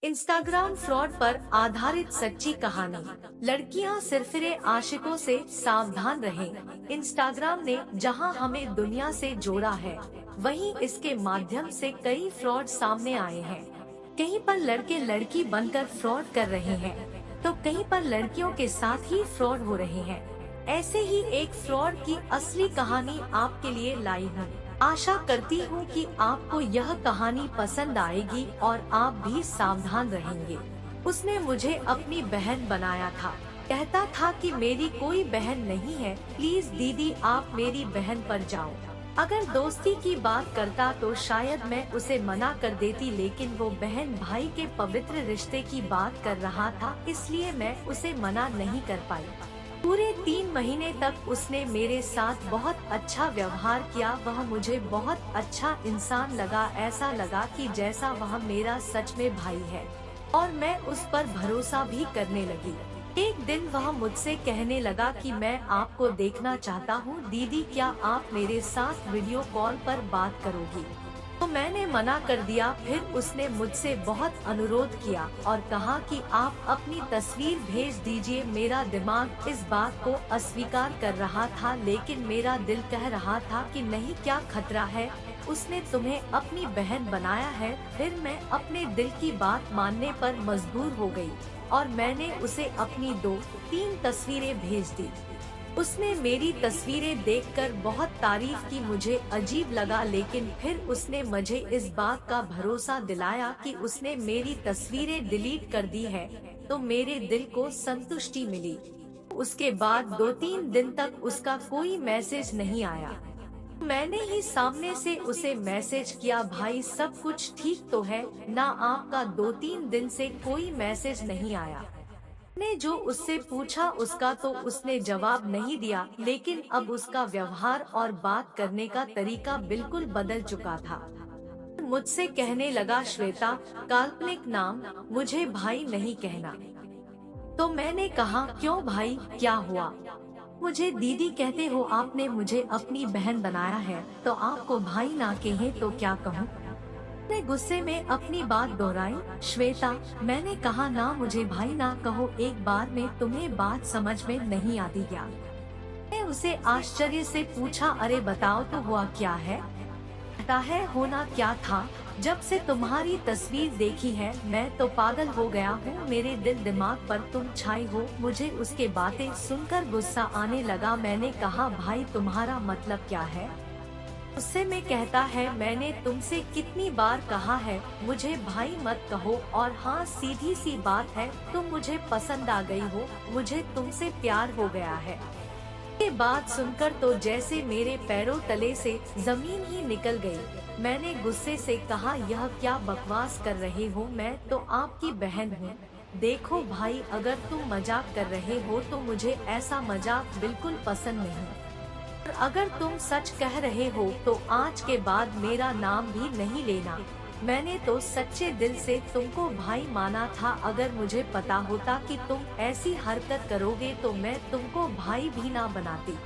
Instagram fraud पर आधारित सच्ची कहानी। लड़कियां सिरफिरे आशिकों से सावधान रहें। इंस्टाग्राम ने जहां हमें दुनिया से जोड़ा है, वहीं इसके माध्यम से कई फ्रॉड सामने आए हैं। कहीं पर लड़के लड़की बनकर फ्रॉड कर रहे हैं, तो कहीं पर लड़कियों के साथ ही फ्रॉड हो रहे हैं। ऐसे ही एक फ्रॉड की असली कहानी आपके लिए लाई हूँ। आशा करती हूँ कि आपको यह कहानी पसंद आएगी और आप भी सावधान रहेंगे। उसने मुझे अपनी बहन बनाया था। कहता था कि मेरी कोई बहन नहीं है, प्लीज दीदी आप मेरी बहन पर जाओ। अगर दोस्ती की बात करता तो शायद मैं उसे मना कर देती, लेकिन वो बहन भाई के पवित्र रिश्ते की बात कर रहा था, इसलिए मैं उसे मना नहीं कर पाई। पूरे 3 महीने तक उसने मेरे साथ बहुत अच्छा व्यवहार किया। वह मुझे बहुत अच्छा इंसान लगा, ऐसा लगा कि जैसा वह मेरा सच में भाई है, और मैं उस पर भरोसा भी करने लगी। एक दिन वह मुझसे कहने लगा कि मैं आपको देखना चाहता हूँ दीदी, क्या आप मेरे साथ वीडियो कॉल पर बात करोगी? तो मैंने मना कर दिया। फिर उसने मुझसे बहुत अनुरोध किया और कहा कि आप अपनी तस्वीर भेज दीजिए। मेरा दिमाग इस बात को अस्वीकार कर रहा था, लेकिन मेरा दिल कह रहा था कि नहीं, क्या खतरा है, उसने तुम्हें अपनी बहन बनाया है। फिर मैं अपने दिल की बात मानने पर मजबूर हो गई और मैंने उसे अपनी 2-3 तस्वीरें भेज दी। उसने मेरी तस्वीरें देखकर बहुत तारीफ की। मुझे अजीब लगा, लेकिन फिर उसने मुझे इस बात का भरोसा दिलाया कि उसने मेरी तस्वीरें डिलीट कर दी है, तो मेरे दिल को संतुष्टि मिली। उसके बाद 2-3 दिन तक उसका कोई मैसेज नहीं आया। मैंने ही सामने से उसे मैसेज किया, भाई सब कुछ ठीक तो है ना? आपका 2-3 दिन से कोई मैसेज नहीं आया। ने जो उससे पूछा उसका तो उसने जवाब नहीं दिया, लेकिन अब उसका व्यवहार और बात करने का तरीका बिल्कुल बदल चुका था। मुझसे कहने लगा, श्वेता, काल्पनिक नाम, मुझे भाई नहीं कहना। तो मैंने कहा, क्यों भाई, क्या हुआ? मुझे दीदी कहते हो, आपने मुझे अपनी बहन बनाया है, तो आपको भाई ना कहे तो क्या कहूँ? ने गुस्से में अपनी बात दोहराई। श्वेता, मैंने कहा ना, मुझे भाई ना कहो। एक बार में तुम्हें बात समझ में नहीं आती क्या? मैं उसे आश्चर्य से पूछा, अरे बताओ तो हुआ क्या है? कहता है, होना क्या था, जब से तुम्हारी तस्वीर देखी है मैं तो पागल हो गया हूँ। मेरे दिल दिमाग पर तुम छाई हो। मुझे उसके बातें सुनकर गुस्सा आने लगा। मैंने कहा, भाई तुम्हारा मतलब क्या है? उससे में कहता है, मैंने तुमसे कितनी बार कहा है मुझे भाई मत कहो, और हाँ, सीधी सी बात है, तुम मुझे पसंद आ गई हो, मुझे तुमसे प्यार हो गया है। ये बात सुनकर तो जैसे मेरे पैरों तले से जमीन ही निकल गई। मैंने गुस्से से कहा, यह क्या बकवास कर रहे हो? मैं तो आपकी बहन हूँ। देखो भाई, अगर तुम मजाक कर रहे हो तो मुझे ऐसा मजाक बिल्कुल पसंद नहीं। अगर तुम सच कह रहे हो तो आज के बाद मेरा नाम भी नहीं लेना। मैंने तो सच्चे दिल से तुमको भाई माना था। अगर मुझे पता होता कि तुम ऐसी हरकत करोगे तो मैं तुमको भाई भी ना बनाती।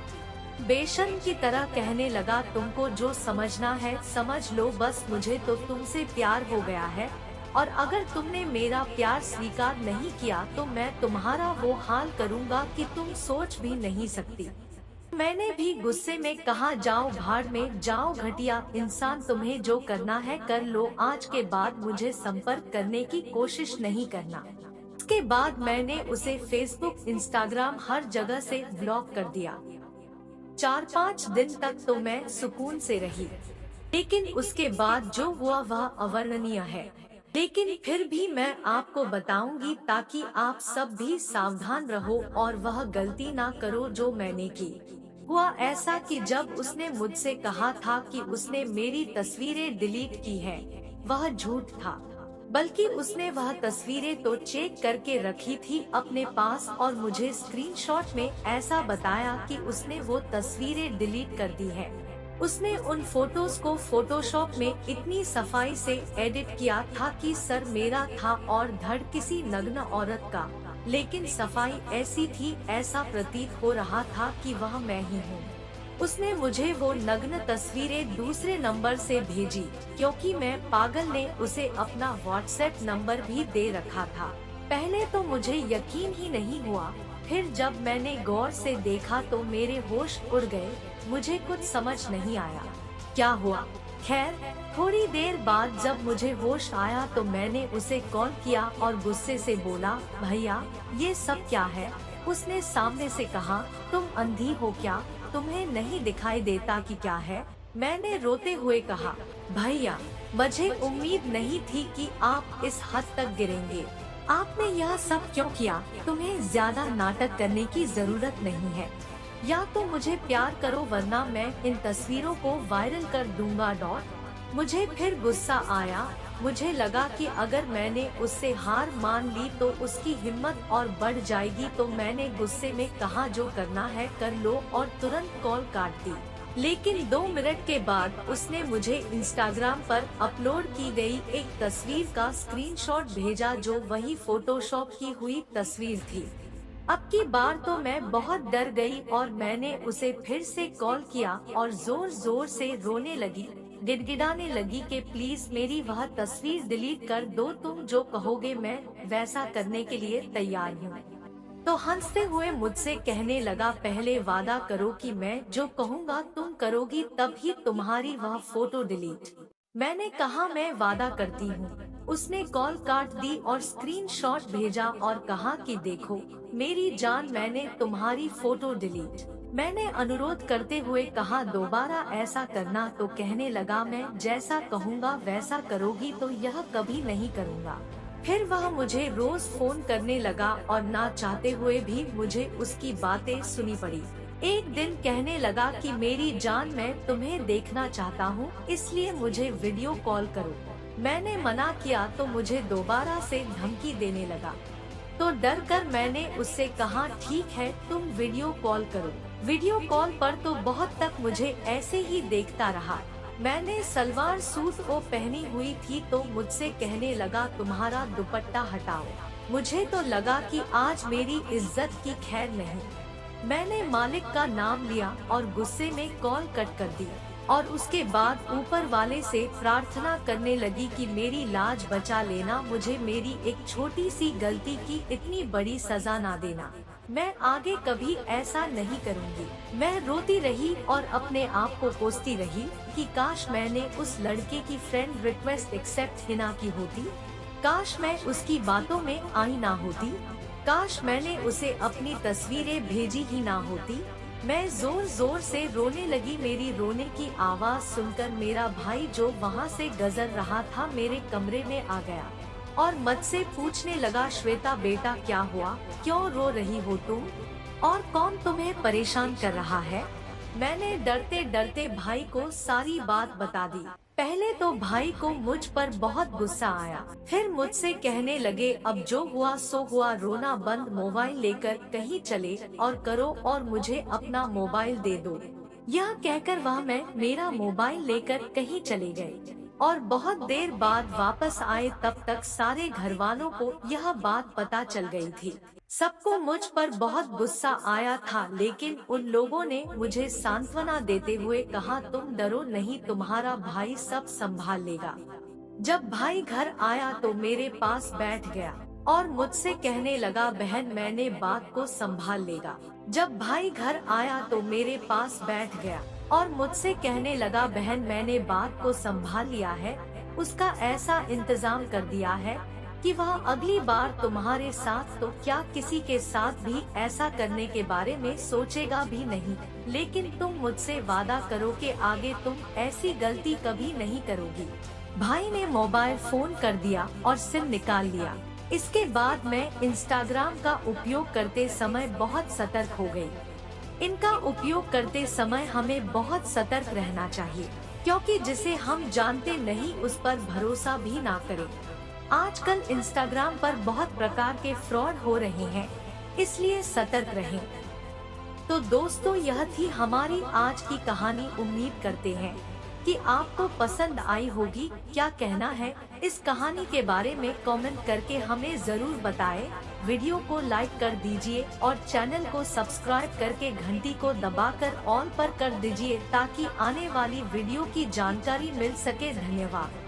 बेशर्म की तरह कहने लगा, तुमको जो समझना है समझ लो, बस मुझे तो तुमसे प्यार हो गया है, और अगर तुमने मेरा प्यार स्वीकार नहीं किया तो मैं तुम्हारा वो हाल करूँगा कि तुम सोच भी नहीं सकती। मैंने भी गुस्से में कहा, जाओ भाड़ में जाओ घटिया इंसान, तुम्हें जो करना है कर लो, आज के बाद मुझे संपर्क करने की कोशिश नहीं करना। उसके बाद मैंने उसे फेसबुक, इंस्टाग्राम, हर जगह से ब्लॉक कर दिया। 4-5 दिन तक तो मैं सुकून से रही, लेकिन उसके बाद जो हुआ वह अवर्णनीय है। लेकिन फिर भी मैं आपको बताऊंगी ताकि आप सब भी सावधान रहो और वह गलती ना करो जो मैंने की। हुआ ऐसा कि जब उसने मुझसे कहा था कि उसने मेरी तस्वीरें डिलीट की है, वह झूठ था। बल्कि उसने वह तस्वीरें तो चेक करके रखी थी अपने पास, और मुझे स्क्रीनशॉट में ऐसा बताया कि उसने वो तस्वीरें डिलीट कर दी है। उसने उन फोटोज को फोटोशॉप में इतनी सफाई से एडिट किया था कि सर मेरा था और धड़ किसी नग्न औरत का, लेकिन सफाई ऐसी थी, ऐसा प्रतीत हो रहा था कि वह मैं ही हूँ। उसने मुझे वो नग्न तस्वीरें दूसरे नंबर से भेजी, क्योंकि मैं पागल ने उसे अपना व्हाट्सएप नंबर भी दे रखा था। पहले तो मुझे यकीन ही नहीं हुआ, फिर जब मैंने गौर से देखा तो मेरे होश उड़ गए। मुझे कुछ समझ नहीं आया क्या हुआ। खैर, थोड़ी देर बाद जब मुझे होश आया तो मैंने उसे कॉल किया और गुस्से से बोला, भैया ये सब क्या है। उसने सामने से कहा, तुम अंधी हो क्या, तुम्हें नहीं दिखाई देता कि क्या है। मैंने रोते हुए कहा, भैया मुझे उम्मीद नहीं थी कि आप इस हद तक गिरेंगे। आपने यह सब क्यों किया। तुम्हें ज्यादा नाटक करने की जरूरत नहीं है। या तो मुझे प्यार करो वरना मैं इन तस्वीरों को वायरल कर दूंगा। मुझे फिर गुस्सा आया। मुझे लगा कि अगर मैंने उससे हार मान ली तो उसकी हिम्मत और बढ़ जाएगी, तो मैंने गुस्से में कहा, जो करना है कर लो, और तुरंत कॉल काट दी। लेकिन 2 मिनट के बाद उसने मुझे इंस्टाग्राम पर अपलोड की गई एक तस्वीर का स्क्रीनशॉट भेजा, जो वही फोटोशॉप की हुई तस्वीर थी। अब की बार तो मैं बहुत डर गई और मैंने उसे फिर से कॉल किया और जोर जोर से रोने लगी, गिड़गिड़ाने लगी कि प्लीज मेरी वह तस्वीर डिलीट कर दो, तुम जो कहोगे मैं वैसा करने के लिए तैयार हूँ। तो हंसते हुए मुझसे कहने लगा, पहले वादा करो कि मैं जो कहूँगा तुम करोगी, तब ही तुम्हारी वह फोटो डिलीट। मैंने कहा, मैं वादा करती हूँ। उसने कॉल काट दी और स्क्रीनशॉट भेजा और कहा कि देखो मेरी जान, मैंने तुम्हारी फोटो डिलीट। मैंने अनुरोध करते हुए कहा, दोबारा ऐसा करना, तो कहने लगा, मैं जैसा कहूँगा वैसा करोगी तो यह कभी नहीं करूँगा। फिर वह मुझे रोज फोन करने लगा और ना चाहते हुए भी मुझे उसकी बातें सुनी पड़ी। एक दिन कहने लगा कि मेरी जान, मैं तुम्हें देखना चाहता हूँ, इसलिए मुझे वीडियो कॉल करो। मैंने मना किया तो मुझे दोबारा से धमकी देने लगा। तो डर कर मैंने उससे कहा, ठीक है तुम वीडियो कॉल करो। वीडियो कॉल पर तो बहुत तक मुझे ऐसे ही देखता रहा। मैंने सलवार सूट को पहनी हुई थी तो मुझसे कहने लगा, तुम्हारा दुपट्टा हटाओ। मुझे तो लगा कि आज मेरी इज्जत की खैर नहीं। मैंने मालिक का नाम लिया और गुस्से में कॉल कट कर दी और उसके बाद ऊपर वाले से प्रार्थना करने लगी कि मेरी लाज बचा लेना, मुझे मेरी एक छोटी सी गलती की इतनी बड़ी सजा ना देना। मैं आगे कभी ऐसा नहीं करूंगी। मैं रोती रही और अपने आप को कोसती रही कि काश मैंने उस लड़के की फ्रेंड रिक्वेस्ट एक्सेप्ट ही ना की होती। काश मैं उसकी बातों में आई ना होती। काश मैंने उसे अपनी तस्वीरें भेजी ही ना होती। मैं जोर जोर से रोने लगी। मेरी रोने की आवाज सुनकर मेरा भाई जो वहाँ से गुजर रहा था मेरे कमरे में आ गया और मुझसे पूछने लगा, श्वेता बेटा क्या हुआ, क्यों रो रही हो तुम, और कौन तुम्हें परेशान कर रहा है। मैंने डरते डरते भाई को सारी बात बता दी। पहले तो भाई को मुझ पर बहुत गुस्सा आया, फिर मुझसे कहने लगे, अब जो हुआ सो हुआ, रोना बंद, मोबाइल लेकर कहीं चले और करो और मुझे अपना मोबाइल दे दो। यह कहकर वह मैं मेरा मोबाइल लेकर कहीं चले गए और बहुत देर बाद वापस आए। तब तक सारे घर वालों को यह बात पता चल गई थी। सबको मुझ पर बहुत गुस्सा आया था, लेकिन उन लोगों ने मुझे सांत्वना देते हुए कहा, तुम डरो नहीं, तुम्हारा भाई सब संभाल लेगा। जब भाई घर आया तो मेरे पास बैठ गया और मुझसे कहने लगा, बहन मैंने बात को संभाल लेगा। जब भाई घर आया तो मेरे पास बैठ गया और मुझसे कहने लगा, बहन मैंने बात को संभाल लिया है, उसका ऐसा इंतजाम कर दिया है कि वह अगली बार तुम्हारे साथ तो क्या किसी के साथ भी ऐसा करने के बारे में सोचेगा भी नहीं। लेकिन तुम मुझसे वादा करो कि आगे तुम ऐसी गलती कभी नहीं करोगी। भाई ने मोबाइल फोन कर दिया और सिम निकाल लिया। इसके बाद मैं इंस्टाग्राम का उपयोग करते समय बहुत सतर्क हो गई। इनका उपयोग करते समय हमें बहुत सतर्क रहना चाहिए, क्योंकि जिसे हम जानते नहीं उस पर भरोसा भी ना करें। आजकल इंस्टाग्राम पर बहुत प्रकार के फ्रॉड हो रहे हैं, इसलिए सतर्क रहें। तो दोस्तों, यह थी हमारी आज की कहानी। उम्मीद करते हैं कि आपको पसंद आई होगी। क्या कहना है इस कहानी के बारे में कमेंट करके हमें जरूर बताएं। वीडियो को लाइक कर दीजिए और चैनल को सब्सक्राइब करके घंटी को दबाकर ऑल पर कर दीजिए ताकि आने वाली वीडियो की जानकारी मिल सके। धन्यवाद।